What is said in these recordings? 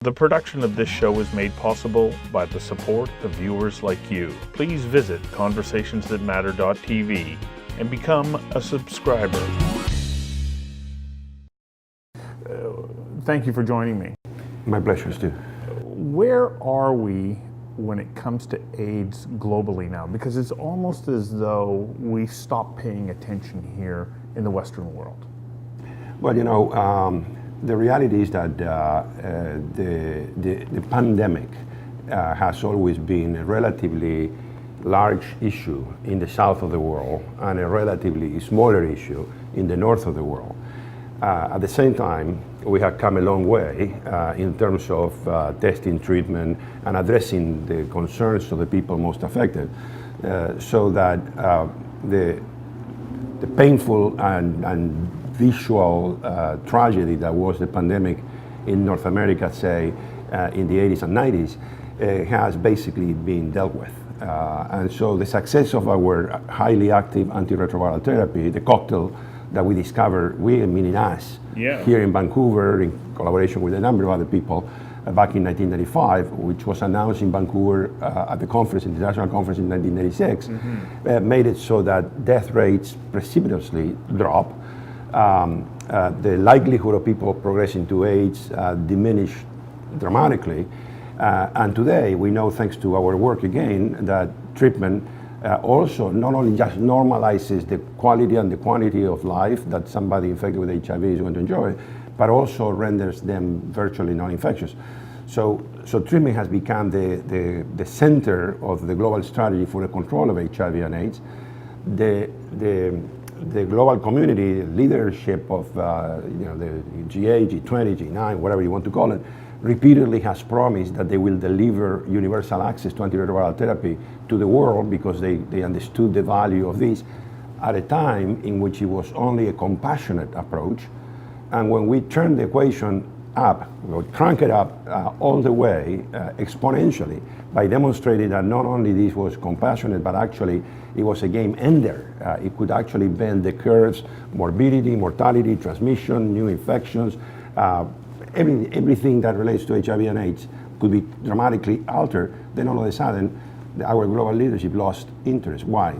The production of this show is made possible by the support of viewers like you. Please visit conversationsthatmatter.tv and become a subscriber. Thank you for joining me. My pleasure, Stu. Where are we when it comes to AIDS globally now? Because it's almost as though we stopped paying attention here in the Western world. Well, the reality is that the pandemic has always been a relatively large issue in the south of the world and a relatively smaller issue in the north of the world. At the same time, we have come a long way in terms of testing, treatment, and addressing the concerns of the people most affected, so that the painful and visual tragedy that was the pandemic in North America, say, in the 80s and 90s, has basically been dealt with. And so the success of our highly active antiretroviral therapy, the cocktail that we discovered, meaning us, here in Vancouver, in collaboration with a number of other people, back in 1995, which was announced in Vancouver at the conference, international conference in 1996, made it so that death rates precipitously drop. The likelihood of people progressing to AIDS diminished dramatically. And today we know, thanks to our work again, that treatment also not only just normalizes the quality and the quantity of life that somebody infected with HIV is going to enjoy, but also renders them virtually non-infectious. So treatment has become the center of the global strategy for the control of HIV and AIDS. The global community leadership of the G8, G20, G9, whatever you want to call it, repeatedly has promised that they will deliver universal access to antiretroviral therapy to the world because they understood the value of this at a time in which it was only a compassionate approach. And when we turned the equation up, we crank it up all the way exponentially by demonstrating that not only this was compassionate, but actually it was a game ender. It could actually bend the curves, morbidity, mortality, transmission, new infections, everything that relates to HIV and AIDS could be dramatically altered. Then all of a sudden, our global leadership lost interest. Why?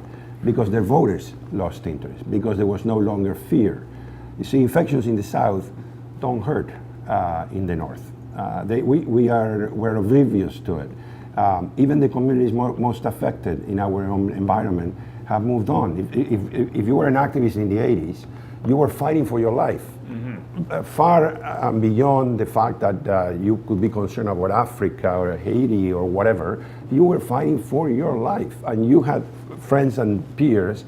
Because their voters lost interest, because there was no longer fear. You see, infections in the south don't hurt in the north. We're oblivious to it. Even the communities most affected in our own environment have moved on. If you were an activist in the 80s, you were fighting for your life. Far beyond the fact that you could be concerned about Africa or Haiti or whatever, you were fighting for your life. And you had friends and peers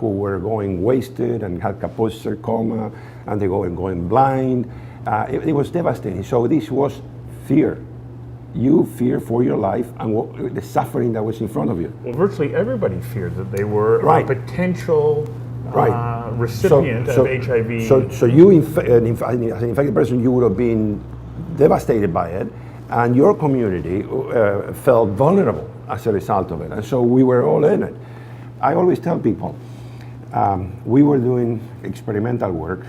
who were going wasted and had Kaposi sarcoma, and they were going blind. It was devastating. So this was fear. You fear for your life and the suffering that was in front of you. Well, virtually everybody feared that they were a potential recipient of HIV. So you, as an infected person, you would have been devastated by it, and your community felt vulnerable as a result of it. And so we were all in it. I always tell people, we were doing experimental work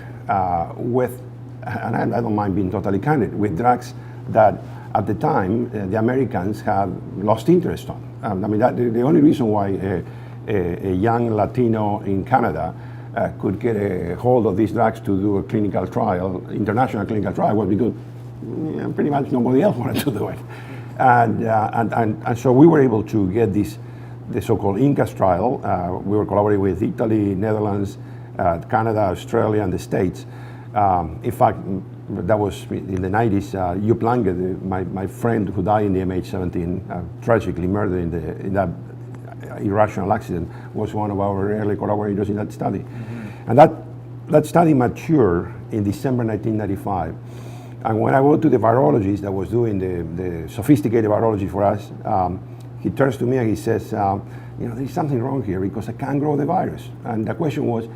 with, and I don't mind being totally candid, with drugs that at the time the Americans had lost interest on. The only reason why a young Latino in Canada could get a hold of these drugs to do a clinical trial, international clinical trial, was because pretty much nobody else wanted to do it. And so we were able to get the so-called INCAS trial. We were collaborating with Italy, Netherlands, Canada, Australia, and the States. In fact, that was in the 90s. Jupp Lange, my friend who died in the MH17, tragically murdered in that irrational accident, was one of our early collaborators in that study. And that study matured in December 1995. And when I went to the virologist that was doing the sophisticated virology for us, he turns to me and he says, there's something wrong here because I can't grow the virus. And the question was,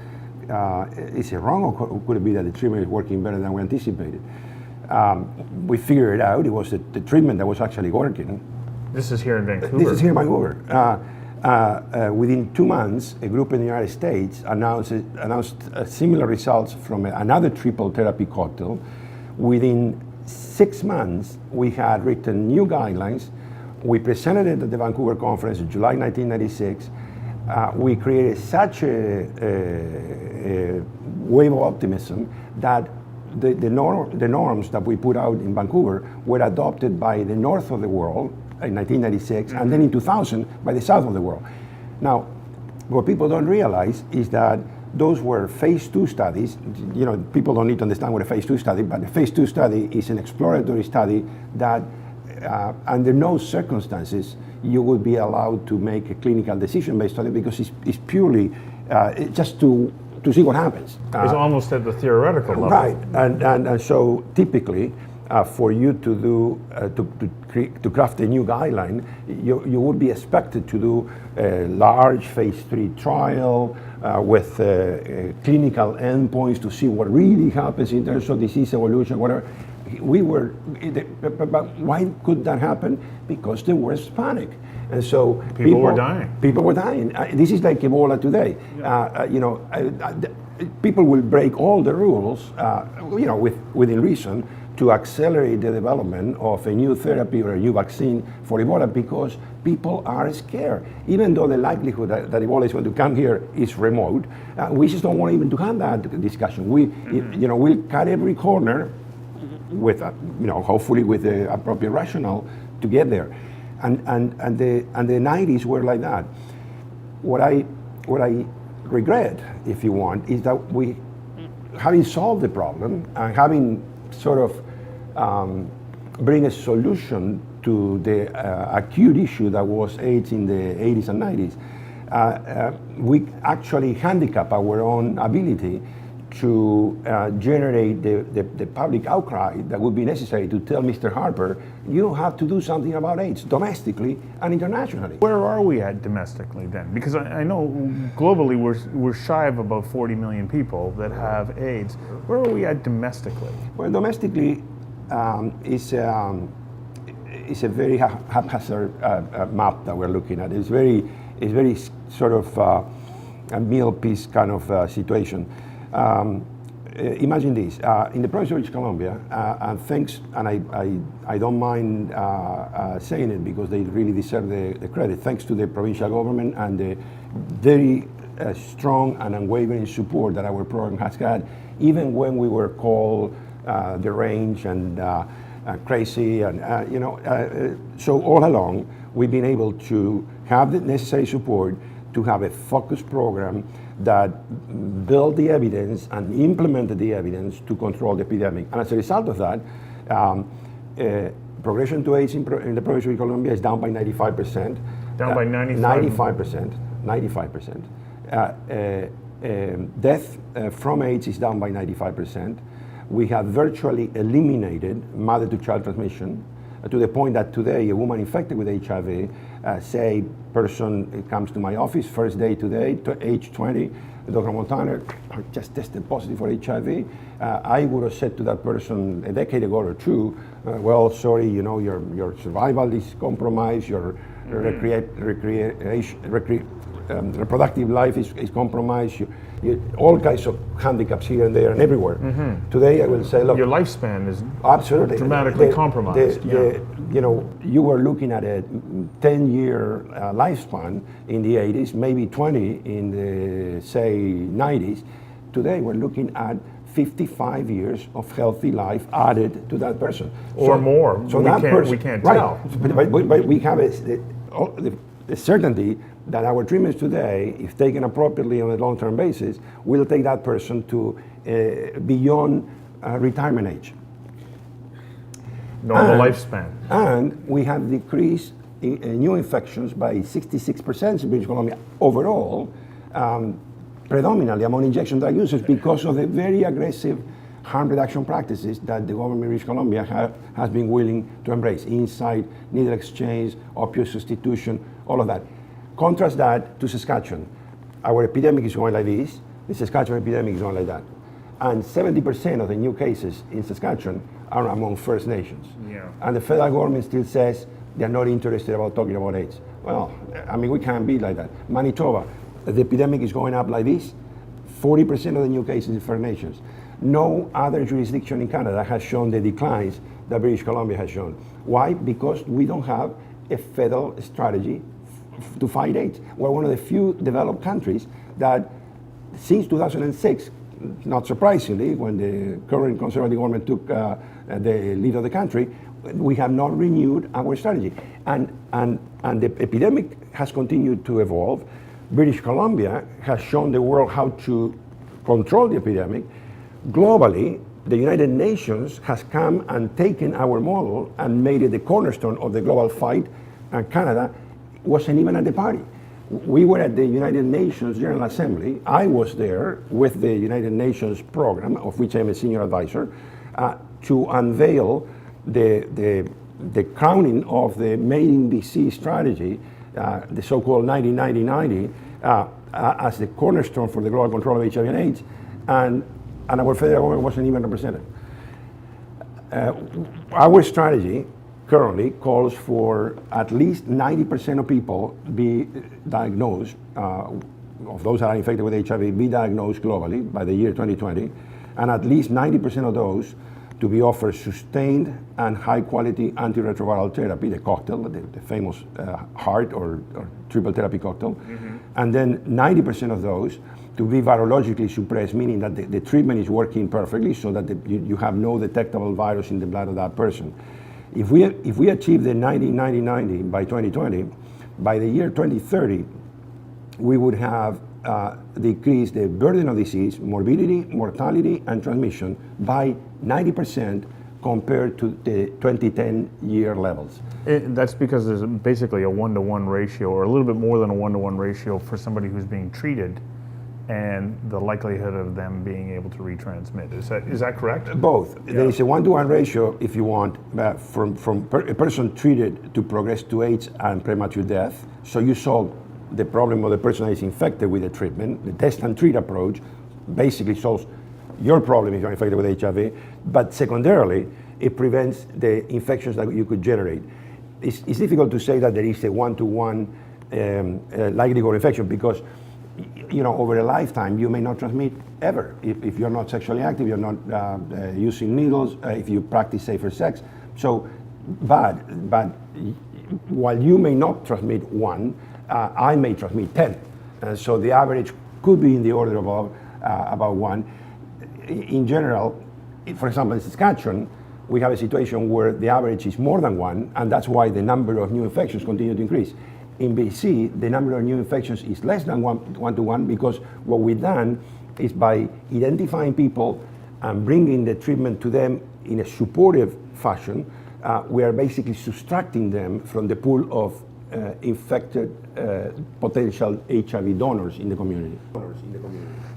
is it wrong, or could it be that the treatment is working better than we anticipated? We figured it out. It was the treatment that was actually working. This is here in Vancouver. This is here in Vancouver. Within 2 months, a group in the United States announced similar results from another triple therapy cocktail. Within 6 months, we had written new guidelines. We presented it at the Vancouver conference in July 1996. We created such a wave of optimism that the norms that we put out in Vancouver were adopted by the north of the world in 1996, and then in 2000 by the south of the world. Now, what people don't realize is that those were phase 2 studies. You know, people don't need to understand what a phase 2 study, but a phase 2 study is an exploratory study that under no circumstances you would be allowed to make a clinical decision based on it, because it's purely just to see what happens. It's almost at the theoretical level. Right, and so typically for you to do to craft a new guideline, you would be expected to do a large phase 3 trial with clinical endpoints to see what really happens in terms of disease evolution, whatever. But why could that happen? Because there was panic. And so people were dying. People were dying. This is like Ebola today. Yeah. People will break all the rules, within reason, to accelerate the development of a new therapy or a new vaccine for Ebola, because people are scared. Even though the likelihood that Ebola is going to come here is remote, we just don't want even to have that discussion. We'll cut every corner with, hopefully with the appropriate rationale to get there. And the 90s were like that. What I regret, if you want, is that we, having solved the problem and having sort of bring a solution to the acute issue that was AIDS in the 80s and 90s, we actually handicap our own ability to generate the public outcry that would be necessary to tell Mr. Harper, you have to do something about AIDS, domestically and internationally. Where are we at domestically then? Because I know globally we're shy of about 40 million people that have AIDS. Where are we at domestically? Well, domestically, it's a very haphazard map that we're looking at. It's very sort of a meal piece kind of situation. Imagine this, in the province of British Columbia, and thanks, and I don't mind saying it because they really deserve the credit, thanks to the provincial government and the very strong and unwavering support that our program has had, even when we were called deranged and crazy, and so all along we've been able to have the necessary support to have a focused program that built the evidence and implemented the evidence to control the epidemic. And as a result of that, progression to AIDS in the province of Colombia is down by 95%. Down by 95? 95%. Death from AIDS is down by 95%. We have virtually eliminated mother-to-child transmission, to the point that today a woman infected with HIV, say person comes to my office first day today, age 20, Dr. Montaner, I just tested positive for HIV. I would have said to that person a decade ago or two, well, sorry, your survival is compromised, your reproductive life is compromised, all kinds of handicaps here and there and everywhere. Mm-hmm. Today I will say, look, your lifespan is absolutely dramatically compromised. You were looking at a 10-year lifespan in the 80s, maybe 20 in the, say, 90s. Today we're looking at 55 years of healthy life added to that person. Or more. So we can't tell. But we have the certainty that our treatments today, if taken appropriately on a long-term basis, will take that person to beyond retirement age. Normal lifespan. And we have decreased new infections by 66% in British Columbia overall, predominantly among injection drug users, because of the very aggressive harm reduction practices that the government of British Columbia has been willing to embrace. Insight, needle exchange, opioid substitution, all of that. Contrast that to Saskatchewan. Our epidemic is going like this. The Saskatchewan epidemic is going like that. And 70% of the new cases in Saskatchewan are among First Nations. Yeah. And the federal government still says they're not interested about talking about AIDS. Well, I mean, we can't be like that. Manitoba, the epidemic is going up like this. 40% of the new cases in First Nations. No other jurisdiction in Canada has shown the declines that British Columbia has shown. Why? Because we don't have a federal strategy to fight AIDS. We're one of the few developed countries that since 2006, not surprisingly, when the current conservative government took the lead of the country, we have not renewed our strategy. And the epidemic has continued to evolve. British Columbia has shown the world how to control the epidemic. Globally, the United Nations has come and taken our model and made it the cornerstone of the global fight, and Canada wasn't even at the party. We were at the United Nations General Assembly. I was there with the United Nations program, of which I'm a senior advisor, to unveil the crowning of the Made in BC strategy, the so-called 90-90-90, as the cornerstone for the global control of HIV and AIDS, and our federal government wasn't even represented. Our strategy currently calls for at least 90% of people be diagnosed, of those that are infected with HIV, be diagnosed globally by the year 2020, and at least 90% of those to be offered sustained and high-quality antiretroviral therapy, the cocktail, the famous HAART or triple therapy cocktail, and then 90% of those to be virologically suppressed, meaning that the treatment is working perfectly so that you have no detectable virus in the blood of that person. If we achieve the 90-90-90 by 2020, by the year 2030, we would have decreased the burden of disease, morbidity, mortality, and transmission by 90% compared to the 2010 year levels. That's because there's basically a 1-to-1 ratio, or a little bit more than a 1-to-1 ratio for somebody who's being treated and the likelihood of them being able to retransmit. Is that correct? Both. Yeah. There is a 1-to-1 ratio, if you want, from a person treated to progress to AIDS and premature death. So you solve the problem of the person that is infected with the treatment. The test and treat approach basically solves your problem if you're infected with HIV, but secondarily, it prevents the infections that you could generate. It's difficult to say that there is a 1-to-1 likelihood of infection because, you know, over a lifetime, you may not transmit ever. If you're not sexually active, you're not using needles, if you practice safer sex. So, but while you may not transmit 1, I may transmit 10. So the average could be in the order of about 1. In general, for example, in Saskatchewan, we have a situation where the average is more than 1, and that's why the number of new infections continue to increase. In BC, the number of new infections is less than 1-to-1 because what we've done is by identifying people and bringing the treatment to them in a supportive fashion, we are basically subtracting them from the pool of infected potential HIV donors in the community.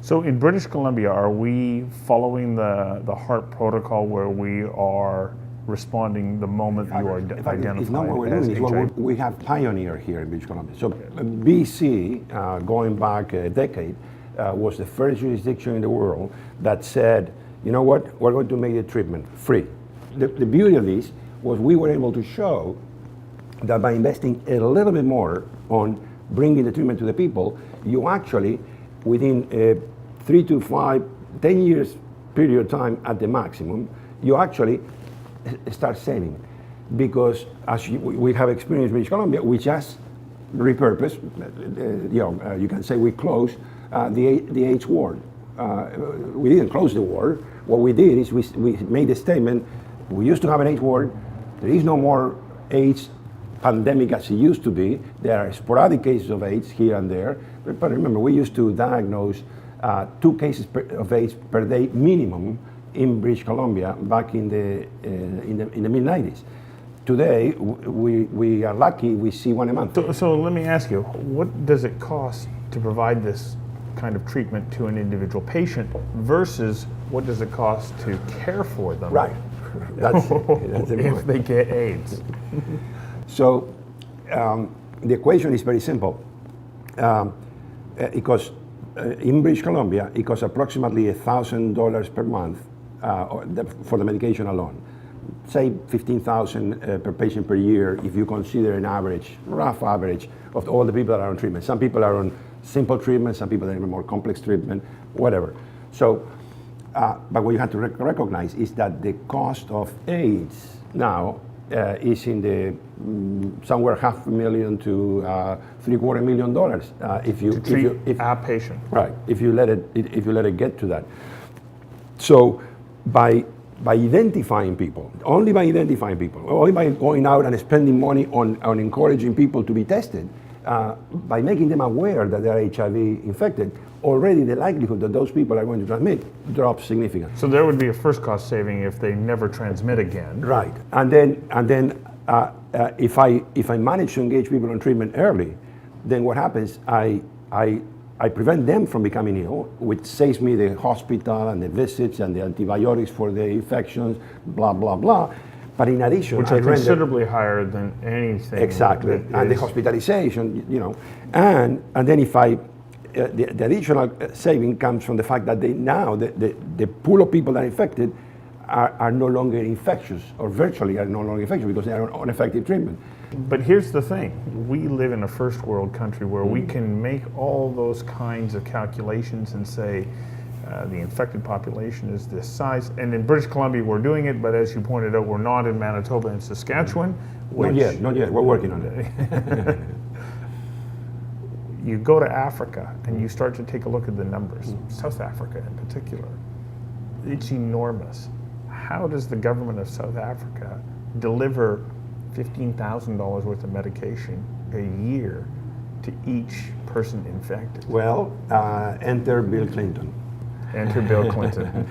So in British Columbia, are we following the HAART protocol where we are responding the moment you are identified it's not what we're as doing, HIV? we have Pioneer here in British Columbia. So BC, going back a decade, was the first jurisdiction in the world that said, you know what, we're going to make the treatment free. The beauty of this was we were able to show that by investing a little bit more on bringing the treatment to the people, you actually, within a 3 to 5, 10 years period of time at the maximum, you actually start saving. Because as we have experienced in British Columbia, we just repurposed, you can say we closed the AIDS ward. We didn't close the ward. What we did is we made a statement, we used to have an AIDS ward, there is no more AIDS pandemic as it used to be. There are sporadic cases of AIDS here and there, but remember, we used to diagnose 2 cases of AIDS per day minimum in British Columbia back in the mid-90s. Today, we are lucky we see 1 a month. So let me ask you, what does it cost to provide this kind of treatment to an individual patient versus what does it cost to care for them? Right. That's if they get AIDS. So the equation is very simple. Because in British Columbia, it costs approximately $1,000 per month for the medication alone. Say $15,000 per patient per year if you consider an average, rough average of all the people that are on treatment. Some people are on simple treatment, some people are on more complex treatment, whatever. So, but what you have to recognize is that the cost of AIDS now is in the somewhere $500,000 to $750,000 if you a patient. right, if you let it get to that. So by identifying people, only by going out and spending money on encouraging people to be tested, by making them aware that they're HIV infected, already the likelihood that those people are going to transmit drops significantly. So there would be a first cost saving if they never transmit again. Right, and then if I manage to engage people on treatment early, then what happens? I prevent them from becoming ill, which saves me the hospital and the visits and the antibiotics for the infections, blah blah blah. But in addition, which are considerably higher than anything. Exactly, and the hospitalization, and then if the additional saving comes from the fact that the pool of people that are infected are no longer infectious, or virtually are no longer infectious because they are on effective treatment. But here's the thing, we live in a first world country where we can make all those kinds of calculations and say the infected population is this size. And in British Columbia we're doing it, but as you pointed out, we're not in Manitoba and Saskatchewan. Not yet, we're working on it. You go to Africa and you start to take a look at the numbers, South Africa in particular, it's enormous. How does the government of South Africa deliver $15,000 worth of medication a year to each person infected? Well, enter Bill Clinton. Enter Bill Clinton.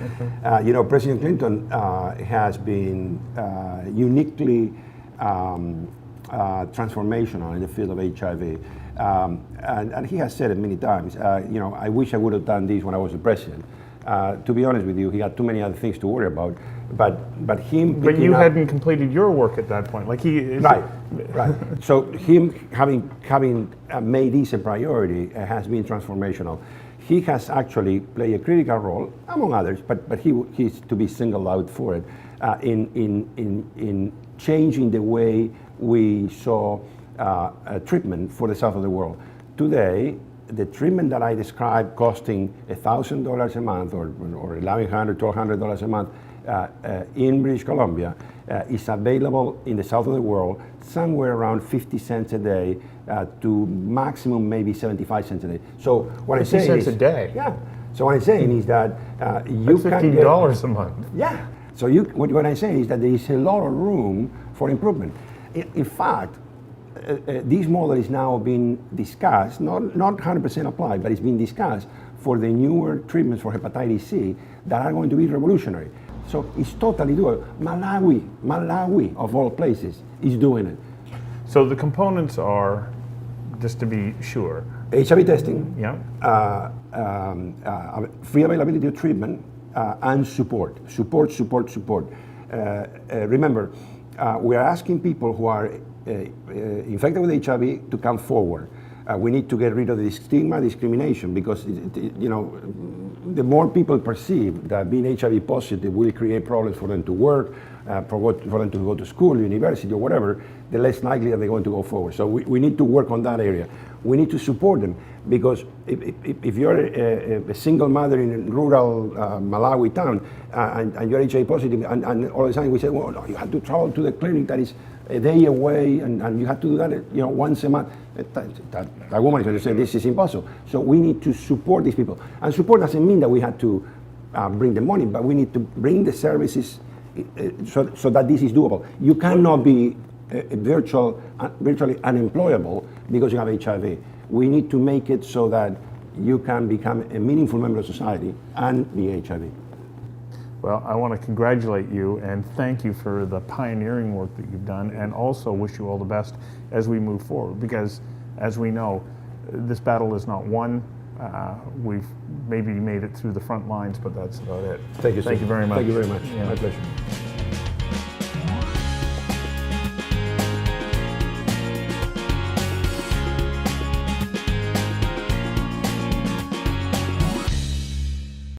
President Clinton has been uniquely transformational in the field of HIV. And he has said it many times, I wish I would have done this when I was the president. To be honest with you, he had too many other things to worry about. But him. But you hadn't completed your work at that point, Right. So him having made this a priority has been transformational. He has actually played a critical role, among others, but he's to be singled out for it in changing the way we saw treatment for the south of the world. Today, the treatment that I described costing $1,000 a month or $1,100, $1,200 a month in British Columbia is available in the south of the world somewhere around 50 cents a day to maximum maybe 75 cents a day. So what I'm saying is, a day. Yeah. So what I'm saying is that you can get $15 a month. Yeah. So what I'm saying is that there is a lot of room for improvement. In fact, this model is now being discussed, not 100% applied, but it's being discussed for the newer treatments for hepatitis C that are going to be revolutionary. So it's totally doable. Malawi of all places is doing it. So the components are, just to be sure, HIV testing, yeah, free availability of treatment, and support. Remember, we are asking people who are infected with HIV to come forward. We need to get rid of the stigma, discrimination, because the more people perceive that being HIV positive will create problems for them to work, for them to go to school, university, or whatever, the less likely that they're going to go forward. So we need to work on that area. We need to support them, because if you're a single mother in a rural Malawi town and you're HIV positive, and all of a sudden we say, well, no, you have to travel to the clinic that is a day away, and you have to do that once a month. That woman is going to say, this is impossible. So we need to support these people. And support doesn't mean that we have to bring the money, but we need to bring the services so that this is doable. You cannot be virtually unemployable because you have HIV. We need to make it so that you can become a meaningful member of society and be HIV. Well, I want to congratulate you and thank you for the pioneering work that you've done, and also wish you all the best as we move forward, because as we know, this battle is not won. We've maybe made it through the front lines, but that's about it. Thank you, sir. Thank you very much. Thank you very much. Yeah. My pleasure.